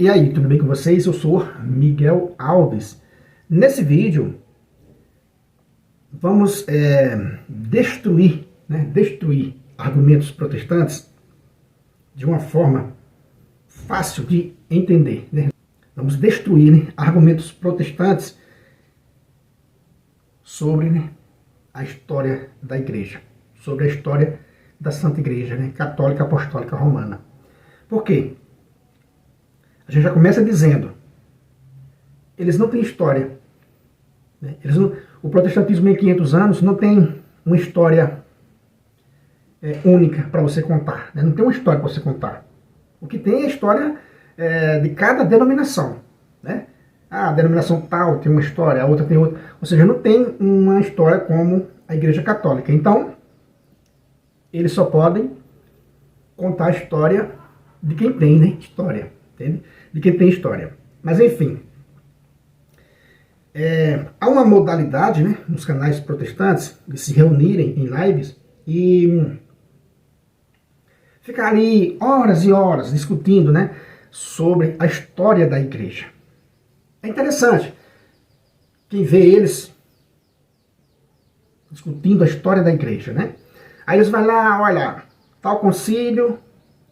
E aí, tudo bem com vocês? Eu sou Miguel Alves. Nesse vídeo, vamos destruir argumentos protestantes de uma forma fácil de entender. Vamos destruir argumentos protestantes sobre a história da igreja, sobre a história da Santa Igreja, Católica Apostólica Romana. Por quê? A gente já começa dizendo, eles não têm história. O protestantismo em 500 anos não tem uma história única para você contar. Não tem uma história para você contar. O que tem é a história de cada denominação. A denominação tal tem uma história, a outra tem outra. Ou seja, não tem uma história como a Igreja Católica. Então, eles só podem contar a história de quem tem história. Entende? De quem tem história. Mas enfim, há uma modalidade nos canais protestantes de se reunirem em lives e ficar ali horas e horas discutindo sobre a história da igreja. É interessante quem vê eles discutindo a história da igreja, Aí eles vão lá, olha, tal concílio,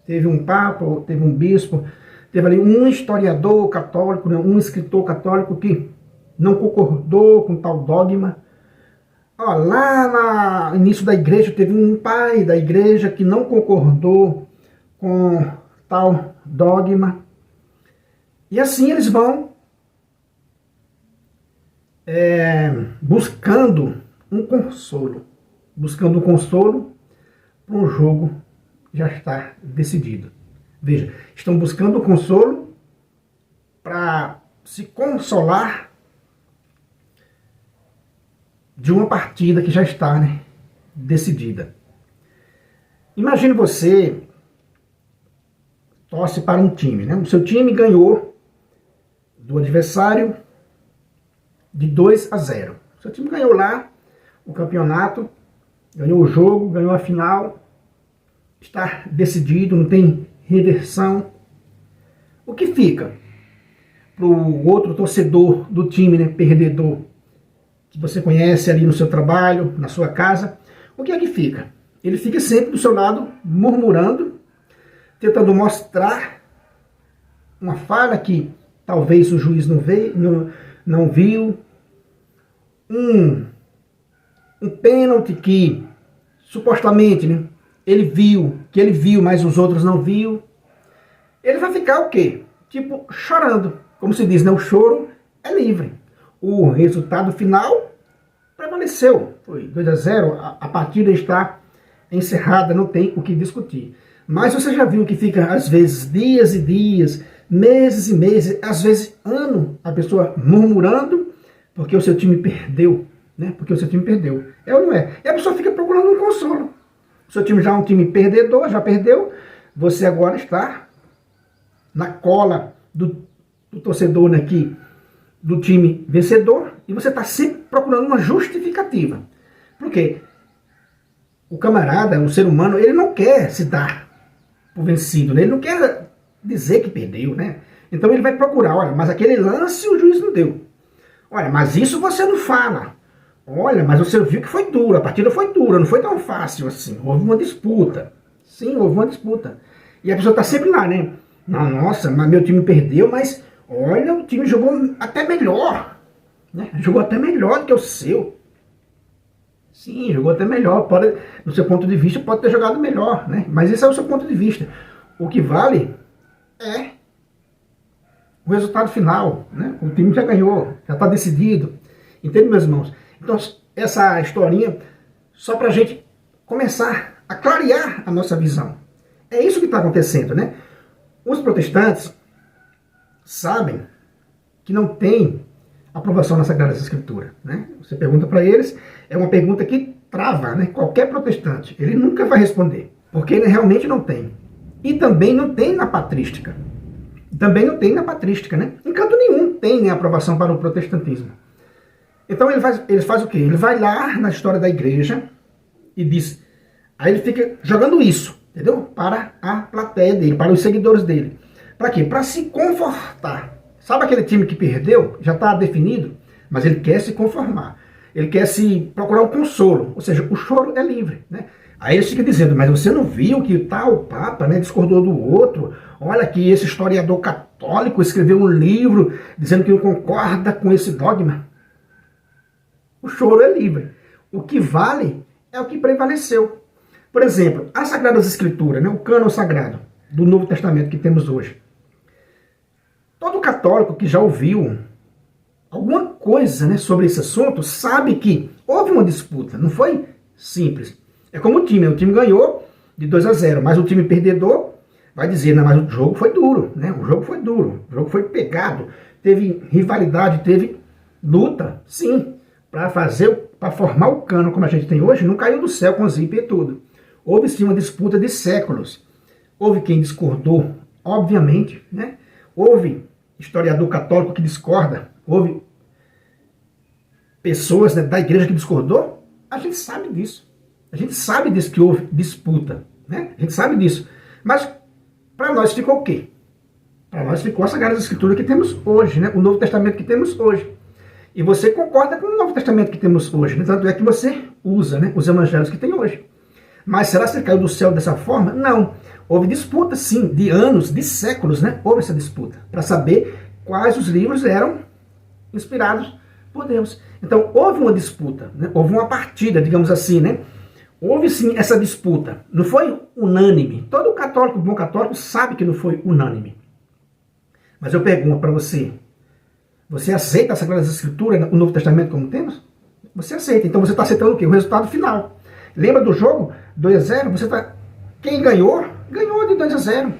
teve um papa, teve um bispo, teve ali um historiador católico, um escritor católico que não concordou com tal dogma. Lá no início da igreja teve um pai da igreja que não concordou com tal dogma. E assim eles vão buscando um consolo para um jogo que já está decidido. Veja, estão buscando consolo para se consolar de uma partida que já está decidida. Imagine você torce para um time, O seu time ganhou do adversário de 2-0. O seu time ganhou lá o campeonato, ganhou o jogo, ganhou a final, está decidido, não tem reversão. O que fica para o outro torcedor do time perdedor, que você conhece ali no seu trabalho, na sua casa? O que é que fica? Ele fica sempre do seu lado, murmurando, tentando mostrar uma falha que talvez o juiz não viu, um pênalti que supostamente ele viu, mas os outros não viu. Ele vai ficar o quê? Tipo, chorando. Como se diz, o choro é livre. O resultado final prevaleceu. Foi 2-0, a partida está encerrada, não tem o que discutir. Mas você já viu que fica, às vezes, dias e dias, meses e meses, às vezes ano, a pessoa murmurando porque o seu time perdeu. Porque o seu time perdeu. É ou não é? E a pessoa fica procurando um consolo. O seu time já é um time perdedor, já perdeu. Você agora está na cola do torcedor aqui, do time vencedor, e você está sempre procurando uma justificativa. Por quê? O camarada, o ser humano, ele não quer se dar por vencido, ele não quer dizer que perdeu, Então ele vai procurar, olha, mas aquele lance o juiz não deu. Olha, mas isso você não fala. Olha, mas você viu que foi dura, a partida foi dura, não foi tão fácil assim, houve uma disputa. Sim, houve uma disputa. E a pessoa está sempre lá, Nossa, mas meu time perdeu, mas olha, o time jogou até melhor. Jogou até melhor do que o seu. Sim, jogou até melhor. Pode, no seu ponto de vista, pode ter jogado melhor, Mas esse é o seu ponto de vista. O que vale é o resultado final, O time já ganhou, já está decidido. Entende, meus irmãos? Então, essa historinha, só para a gente começar a clarear a nossa visão. É isso que está acontecendo, Os protestantes sabem que não tem aprovação na Sagrada Escritura, Você pergunta para eles, é uma pergunta que trava, Qualquer protestante, ele nunca vai responder, porque ele realmente não tem. E também não tem na patrística. Em canto nenhum tem aprovação para o protestantismo. Então ele faz o quê? Ele vai lá na história da igreja e diz, aí ele fica jogando isso, entendeu? Para a plateia dele, para os seguidores dele. Para quê? Para se confortar. Sabe aquele time que perdeu? Já está definido, mas ele quer se conformar. Ele quer se procurar um consolo. Ou seja, o choro é livre, né? Aí ele fica dizendo, mas você não viu que tal Papa, né, discordou do outro? Olha que esse historiador católico escreveu um livro dizendo que não concorda com esse dogma. O choro é livre. O que vale é o que prevaleceu. Por exemplo, as Sagradas Escrituras, né, o cânon sagrado do Novo Testamento que temos hoje. Todo católico que já ouviu alguma coisa, né, sobre esse assunto sabe que houve uma disputa, não foi simples. É como o time ganhou de 2-0, mas o time perdedor vai dizer, não, mas o jogo foi duro, né? O jogo foi duro, o jogo foi pegado, teve rivalidade, teve luta, sim, para formar o cano como a gente tem hoje, não caiu do céu com zíper e tudo. Houve sim uma disputa de séculos. Houve quem discordou, obviamente, né? Houve historiador católico que discorda, houve pessoas, né, da igreja que discordou. A gente sabe disso. A gente sabe disso, que houve disputa, né? A gente sabe disso. Mas para nós ficou o quê? Para nós ficou a Sagrada Escritura que temos hoje, né? O Novo Testamento que temos hoje. E você concorda com o Novo Testamento que temos hoje, né? Tanto é que você usa, né, os evangelhos que tem hoje. Mas será que ele caiu do céu dessa forma? Não. Houve disputa, sim, de anos, de séculos, né? Houve essa disputa para saber quais os livros eram inspirados por Deus. Então, houve uma disputa, né? Houve uma partida, digamos assim, né? Houve sim essa disputa. Não foi unânime. Todo católico, bom católico, sabe que não foi unânime. Mas eu pergunto para você, você aceita a Sagrada Escritura, o Novo Testamento como temos? Você aceita. Então você está aceitando o quê? O resultado final. Lembra do jogo? 2-0? Você tá... Quem ganhou? Ganhou de 2-0.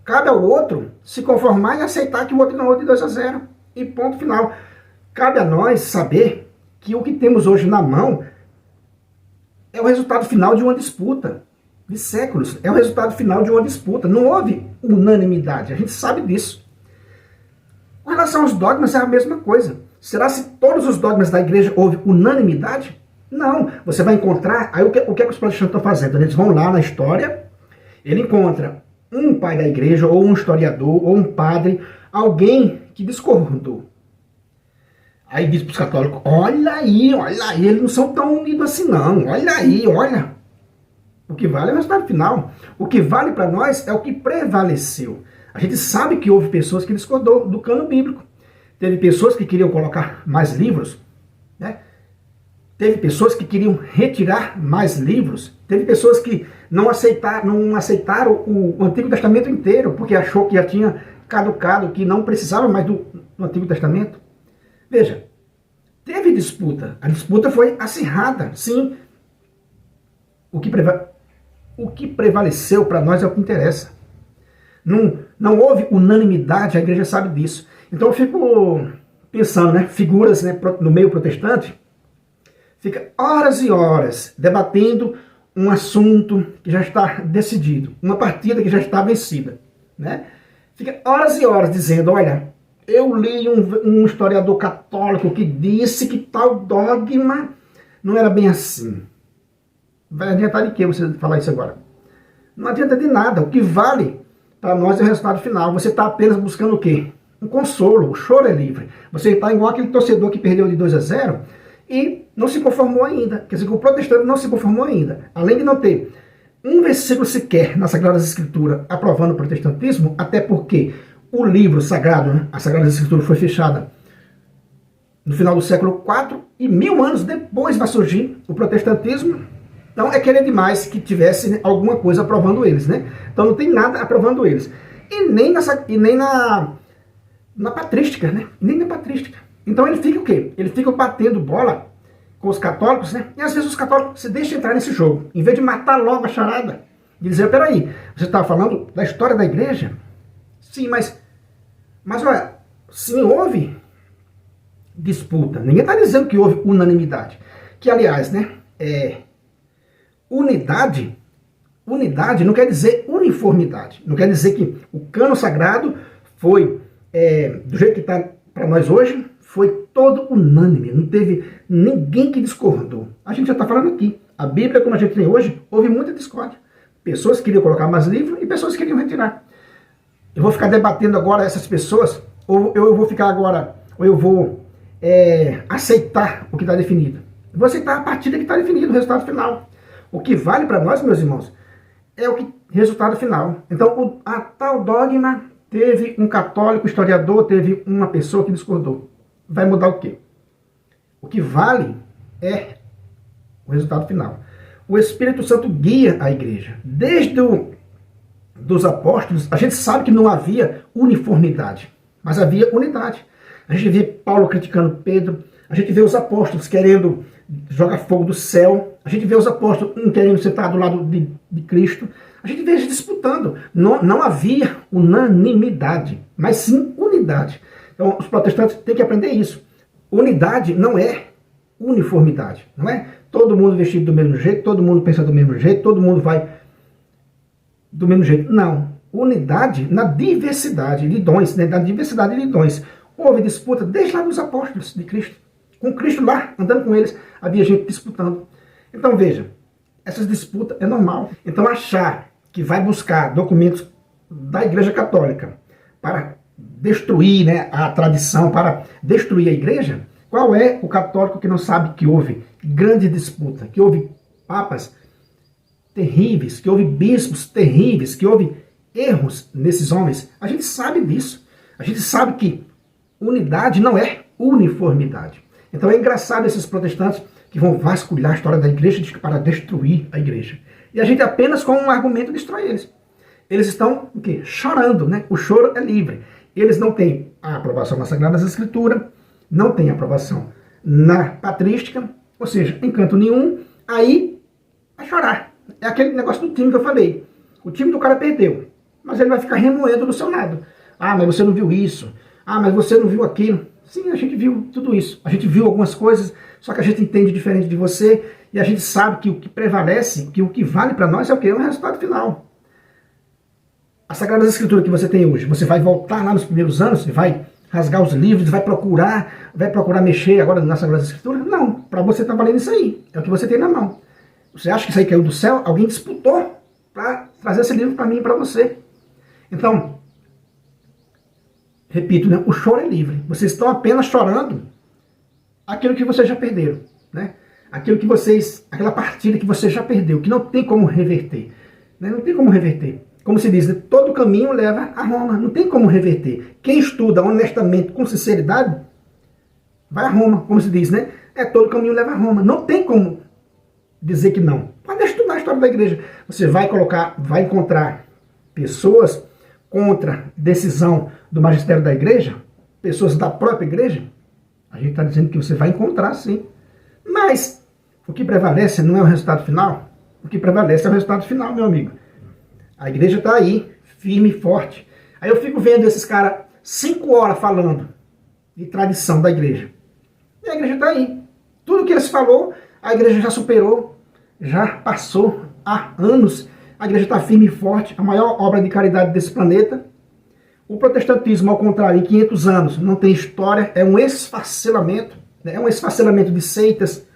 Cabe ao outro se conformar e aceitar que o outro ganhou de 2-0. E ponto final. Cabe a nós saber que o que temos hoje na mão é o resultado final de uma disputa de séculos. É o resultado final de uma disputa. Não houve unanimidade. A gente sabe disso. Com relação aos dogmas, é a mesma coisa. Será se todos os dogmas da igreja houve unanimidade? Não. Você vai encontrar... Aí o que é que os protestantes estão fazendo? Eles vão lá na história, ele encontra um pai da igreja, ou um historiador, ou um padre, alguém que discordou. Aí diz para os católicos, olha aí, eles não são tão unidos assim não, olha aí, olha. O que vale é o resultado final. O que vale para nós é o que prevaleceu. A gente sabe que houve pessoas que discordou do cano bíblico. Teve pessoas que queriam colocar mais livros, né? Teve pessoas que queriam retirar mais livros. Teve pessoas que não aceitaram o Antigo Testamento inteiro, porque achou que já tinha caducado, que não precisava mais do Antigo Testamento. Veja, teve disputa. A disputa foi acirrada, sim. O que prevaleceu para nós é o que interessa. Não houve unanimidade, a igreja sabe disso. Então eu fico pensando, né, figuras, né, no meio protestante, fica horas e horas debatendo um assunto que já está decidido, uma partida que já está vencida, né? Fica horas e horas dizendo, olha, eu li um historiador católico que disse que tal dogma não era bem assim. Vai adiantar de que você falar isso agora? Não adianta de nada. O que vale para nós é o resultado final. Você está apenas buscando o quê? Um consolo. O choro é livre. Você está igual aquele torcedor que perdeu de 2-0 e não se conformou ainda. Quer dizer, que o protestante não se conformou ainda. Além de não ter um versículo sequer na Sagrada Escritura aprovando o protestantismo, até porque o livro sagrado, né, a Sagrada Escritura, foi fechada no final do século IV e 1000 anos depois vai surgir o protestantismo. Então é querer demais que tivesse, né, alguma coisa aprovando eles, né? Então não tem nada aprovando eles. E nem na patrística, né? Nem na patrística. Então ele fica o quê? Ele fica batendo bola com os católicos, né? E às vezes os católicos se deixam entrar nesse jogo. Em vez de matar logo a charada, de dizer, peraí, você está falando da história da igreja? Sim, mas olha, sim, houve disputa. Ninguém está dizendo que houve unanimidade. Que, aliás, né, unidade não quer dizer uniformidade. Não quer dizer que o cano sagrado foi, do jeito que está para nós hoje, foi todo unânime. Não teve ninguém que discordou. A gente já está falando aqui. A Bíblia, como a gente tem hoje, houve muita discórdia. Pessoas queriam colocar mais livros e pessoas queriam retirar. eu vou ficar debatendo agora essas pessoas, ou eu vou ficar agora, ou eu vou aceitar o que está definido. Eu vou aceitar a partida que está definido, o resultado final. O que vale para nós, meus irmãos, é o resultado final. Então, a tal dogma, teve um católico historiador, teve uma pessoa que discordou. Vai mudar o quê? O que vale é o resultado final. O Espírito Santo guia a igreja. Desde dos apóstolos, a gente sabe que não havia uniformidade, mas havia unidade. A gente vê Paulo criticando Pedro, a gente vê os apóstolos querendo jogar fogo do céu, a gente vê os apóstolos querendo sentar do lado de Cristo, a gente vê eles disputando. Não havia unanimidade, mas sim unidade. Então os protestantes têm que aprender isso. Unidade não é uniformidade, não é todo mundo vestido do mesmo jeito, todo mundo pensa do mesmo jeito, todo mundo vai do mesmo jeito. Não. Unidade na diversidade de dons, né? Na diversidade de dons. Houve disputa desde lá dos apóstolos de Cristo. Com Cristo lá, andando com eles, havia gente disputando. Então veja, essas disputas é normal. Então achar que vai buscar documentos da Igreja Católica para destruir, né, a tradição, para destruir a igreja, qual é o católico que não sabe que houve grande disputa, que houve papas terríveis, que houve bispos terríveis, que houve erros nesses homens? A gente sabe disso. A gente sabe que unidade não é uniformidade. Então é engraçado esses protestantes que vão vasculhar a história da igreja para destruir a igreja. E a gente apenas com um argumento destrói eles. Eles estão o quê? Chorando, né? O choro é livre. Eles não têm a aprovação na Sagrada Escritura, não têm aprovação na patrística, ou seja, em canto nenhum, aí vai chorar. É aquele negócio do time que eu falei. O time do cara perdeu, mas ele vai ficar remoendo do seu lado. Ah, mas você não viu isso. Ah, mas você não viu aquilo. Sim, a gente viu tudo isso. A gente viu algumas coisas, só que a gente entende diferente de você, e a gente sabe que o que prevalece, que o que vale para nós é o quê? É o resultado final. A Sagrada Escritura que você tem hoje, você vai voltar lá nos primeiros anos, você vai rasgar os livros, vai procurar mexer agora na Sagrada Escritura? Não, para você está valendo isso aí. É o que você tem na mão. Você acha que isso aí caiu do céu? Alguém disputou para trazer esse livro para mim e para você. Então, repito, né? O choro é livre. Vocês estão apenas chorando aquilo que vocês já perderam, né? Aquela partida que você já perdeu, que não tem como reverter, né? Não tem como reverter. Como se diz, né? Todo caminho leva a Roma, não tem como reverter. Quem estuda honestamente, com sinceridade, vai a Roma, como se diz, né? Todo caminho leva a Roma. Não tem como dizer que não. Pode estudar a história da igreja. Você vai encontrar pessoas contra decisão do magistério da igreja, pessoas da própria igreja. A gente está dizendo que você vai encontrar, sim. Mas o que prevalece não é o resultado final. O que prevalece é o resultado final, meu amigo. A igreja está aí, firme e forte. Aí eu fico vendo esses caras 5 horas falando de tradição da igreja. E a igreja está aí. Tudo que eles falou, a igreja já superou, já passou há anos. A igreja está firme e forte, a maior obra de caridade desse planeta. O protestantismo, ao contrário, em 500 anos, não tem história, é um esfacelamento, né? É um esfacelamento de seitas,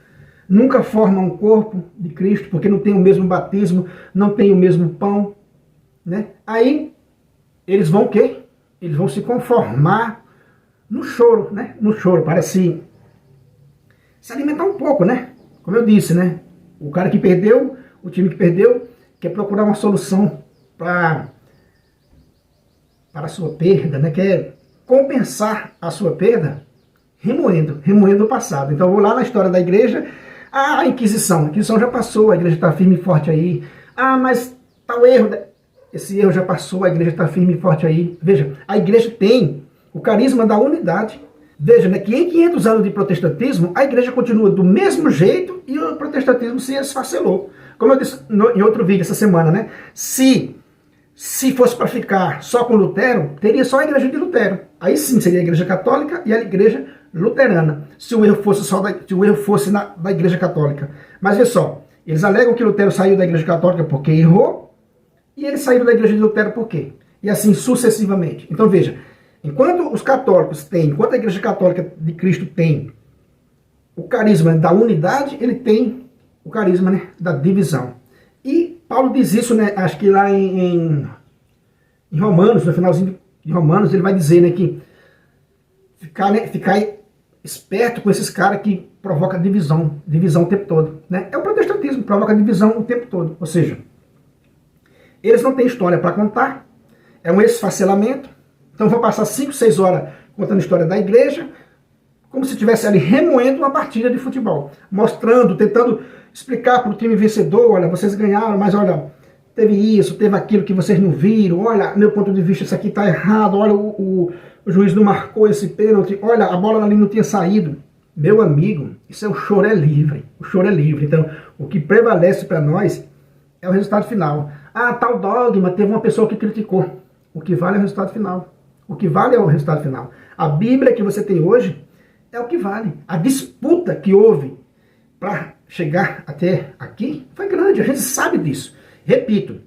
nunca forma um corpo de Cristo, porque não tem o mesmo batismo, não tem o mesmo pão, né? Aí, eles vão o quê? Eles vão se conformar no choro, né? No choro, para se alimentar um pouco, né? Como eu disse, né? O cara que perdeu, o time que perdeu, quer procurar uma solução para a sua perda, né? Quer compensar a sua perda remoendo o passado. Então eu vou lá na história da igreja, a Inquisição já passou, a igreja está firme e forte aí. Ah, mas tal erro, esse erro já passou, a igreja está firme e forte aí. Veja, a igreja tem o carisma da unidade. Veja, né, que em 500 anos de protestantismo, a igreja continua do mesmo jeito e o protestantismo se esfacelou. Como eu disse em outro vídeo essa semana, né? Se fosse para ficar só com Lutero, teria só a igreja de Lutero. Aí sim seria a igreja católica e a igreja luterana, se o erro fosse da igreja católica. Mas veja só, eles alegam que Lutero saiu da igreja católica porque errou, e eles saíram da igreja de Lutero por quê? E assim sucessivamente. Então veja, enquanto os católicos têm, enquanto a igreja católica de Cristo tem o carisma da unidade, ele tem o carisma, né, da divisão. E Paulo diz isso, né, acho que lá em Em Romanos, no finalzinho de Romanos, ele vai dizer, né, que ficar esperto com esses caras que provocam divisão o tempo todo. Né? É o protestantismo, provoca divisão o tempo todo. Ou seja, eles não têm história para contar, é um esfacelamento. Então vão passar 5, 6 horas contando a história da igreja, como se estivesse ali remoendo uma partida de futebol, mostrando, tentando explicar para o time vencedor, olha, vocês ganharam, mas olha, teve isso, teve aquilo que vocês não viram, olha, meu ponto de vista, isso aqui está errado, olha, o juiz não marcou esse pênalti, olha, a bola ali não tinha saído. Meu amigo, isso é o choro é livre, o choro é livre. Então, o que prevalece para nós é o resultado final. Ah, tal dogma, teve uma pessoa que criticou. O que vale é o resultado final. O que vale é o resultado final. A Bíblia que você tem hoje é o que vale. A disputa que houve para chegar até aqui foi grande, a gente sabe disso. Repito,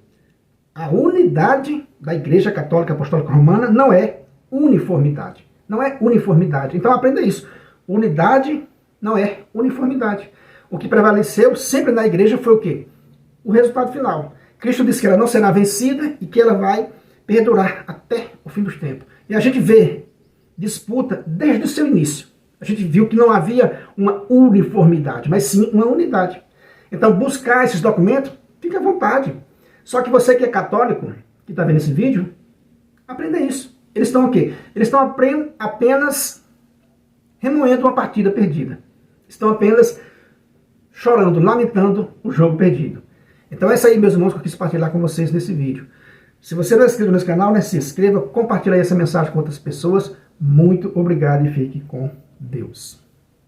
a unidade da Igreja Católica Apostólica Romana não é uniformidade. Não é uniformidade. Então aprenda isso. Unidade não é uniformidade. O que prevaleceu sempre na igreja foi o quê? O resultado final. Cristo disse que ela não será vencida e que ela vai perdurar até o fim dos tempos. E a gente vê disputa desde o seu início. A gente viu que não havia uma uniformidade, mas sim uma unidade. Então buscar esses documentos, fique à vontade. Só que você que é católico, que está vendo esse vídeo, aprenda isso. Eles estão o quê? Eles estão apenas remoendo uma partida perdida. Estão apenas chorando, lamentando o jogo perdido. Então é isso aí, meus irmãos, que eu quis partilhar com vocês nesse vídeo. Se você não é inscrito nesse canal, né, se inscreva, compartilhe aí essa mensagem com outras pessoas. Muito obrigado e fique com Deus.